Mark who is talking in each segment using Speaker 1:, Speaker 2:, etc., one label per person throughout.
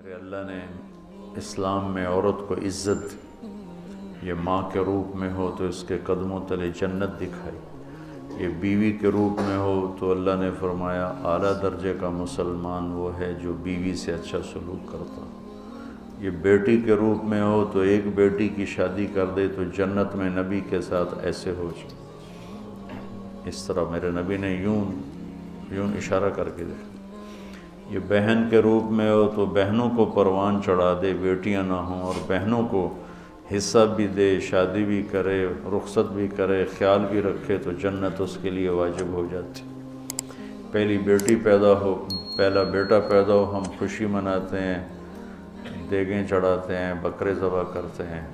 Speaker 1: میرے اللہ نے اسلام میں عورت کو عزت دی، یہ ماں کے روپ میں ہو تو اس کے قدموں تلے جنت دکھائی، یہ بیوی کے روپ میں ہو تو اللہ نے فرمایا اعلیٰ درجے کا مسلمان وہ ہے جو بیوی سے اچھا سلوک کرتا، یہ بیٹی کے روپ میں ہو تو ایک بیٹی کی شادی کر دے تو جنت میں نبی کے ساتھ ایسے ہو جائے۔ اس طرح میرے نبی نے یوں اشارہ کر کے دیکھا۔ یہ بہن کے روپ میں ہو تو بہنوں کو پروان چڑھا دے، بیٹیاں نہ ہوں، اور بہنوں کو حصہ بھی دے، شادی بھی کرے، رخصت بھی کرے، خیال بھی رکھے تو جنت اس کے لیے واجب ہو جاتی۔ پہلی بیٹی پیدا ہو، پہلا بیٹا پیدا ہو، ہم خوشی مناتے ہیں، دیگیں چڑھاتے ہیں، بکرے ذبح کرتے ہیں،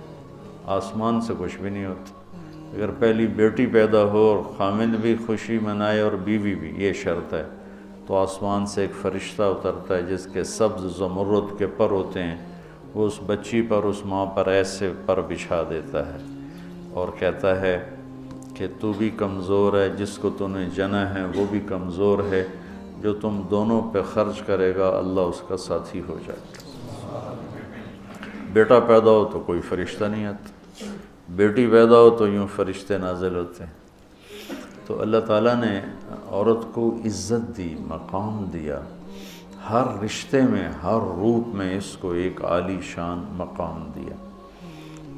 Speaker 1: آسمان سے کچھ بھی نہیں ہوتا۔ اگر پہلی بیٹی پیدا ہو اور خامند بھی خوشی منائے اور بیوی بھی، یہ شرط ہے، تو آسمان سے ایک فرشتہ اترتا ہے جس کے سبز زمرد کے پر ہوتے ہیں، وہ اس بچی پر، اس ماں پر ایسے پر بچھا دیتا ہے اور کہتا ہے کہ تو بھی کمزور ہے، جس کو تو نے جنا ہے وہ بھی کمزور ہے، جو تم دونوں پہ خرچ کرے گا اللہ اس کا ساتھی ہو جائے گا۔ بیٹا پیدا ہو تو کوئی فرشتہ نہیں آتا، بیٹی پیدا ہو تو یوں فرشتے نازل ہوتے ہیں۔ تو اللہ تعالیٰ نے عورت کو عزت دی، مقام دیا، ہر رشتے میں، ہر روپ میں اس کو ایک عالی شان مقام دیا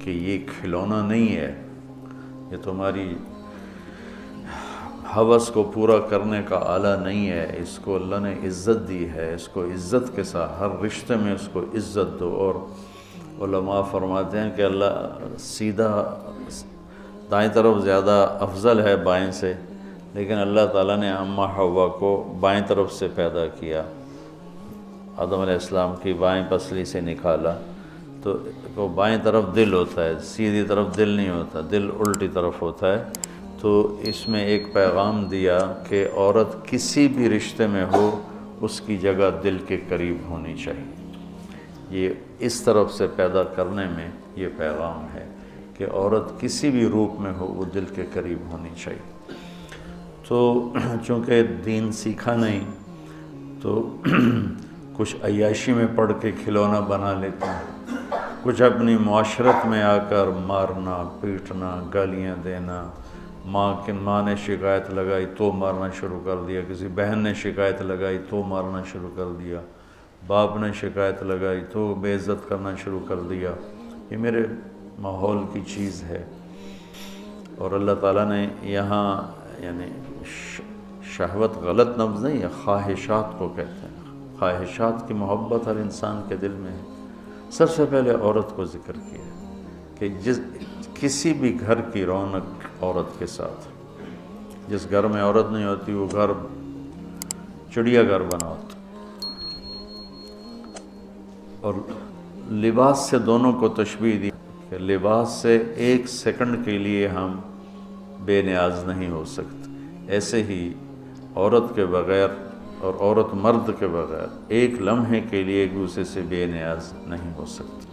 Speaker 1: کہ یہ کھلونا نہیں ہے، یہ تمہاری ہوس کو پورا کرنے کا آلہ نہیں ہے، اس کو اللہ نے عزت دی ہے، اس کو عزت کے ساتھ ہر رشتے میں اس کو عزت دو۔ اور علماء فرماتے ہیں کہ اللہ سیدھا دائیں طرف زیادہ افضل ہے بائیں سے، لیکن اللہ تعالیٰ نے اماں حوا کو بائیں طرف سے پیدا کیا، آدم علیہ السلام کی بائیں پسلی سے نکالا، تو بائیں طرف دل ہوتا ہے، سیدھی طرف دل نہیں ہوتا، دل الٹی طرف ہوتا ہے۔ تو اس میں ایک پیغام دیا کہ عورت کسی بھی رشتے میں ہو اس کی جگہ دل کے قریب ہونی چاہیے، یہ اس طرف سے پیدا کرنے میں یہ پیغام ہے کہ عورت کسی بھی روپ میں ہو وہ دل کے قریب ہونی چاہیے۔ تو چونکہ دین سیکھا نہیں تو کچھ عیاشی میں پڑھ کے کھلونا بنا لیتے ہیں، کچھ اپنی معاشرت میں آ کر مارنا، پیٹنا، گالیاں دینا، ماں نے شکایت لگائی تو مارنا شروع کر دیا، کسی بہن نے شکایت لگائی تو مارنا شروع کر دیا، باپ نے شکایت لگائی تو بے عزت کرنا شروع کر دیا، یہ میرے ماحول کی چیز ہے۔ اور اللہ تعالیٰ نے یہاں یعنی شہوت غلط لفظ نہیں ہے، خواہشات کو کہتے ہیں، خواہشات کی محبت ہر انسان کے دل میں ہے۔ سب سے پہلے عورت کو ذکر کیا کہ کسی بھی گھر کی رونق عورت کے ساتھ، جس گھر میں عورت نہیں ہوتی وہ گھر چڑیا گھر بنا ہوتا۔ اور لباس سے دونوں کو تشبیہ دی کہ لباس سے ایک سیکنڈ کے لیے ہم بے نیاز نہیں ہو سکتے، ایسے ہی عورت کے بغیر اور عورت مرد کے بغیر ایک لمحے کے لیے ایک دوسرے سے بے نیاز نہیں ہو سکتی۔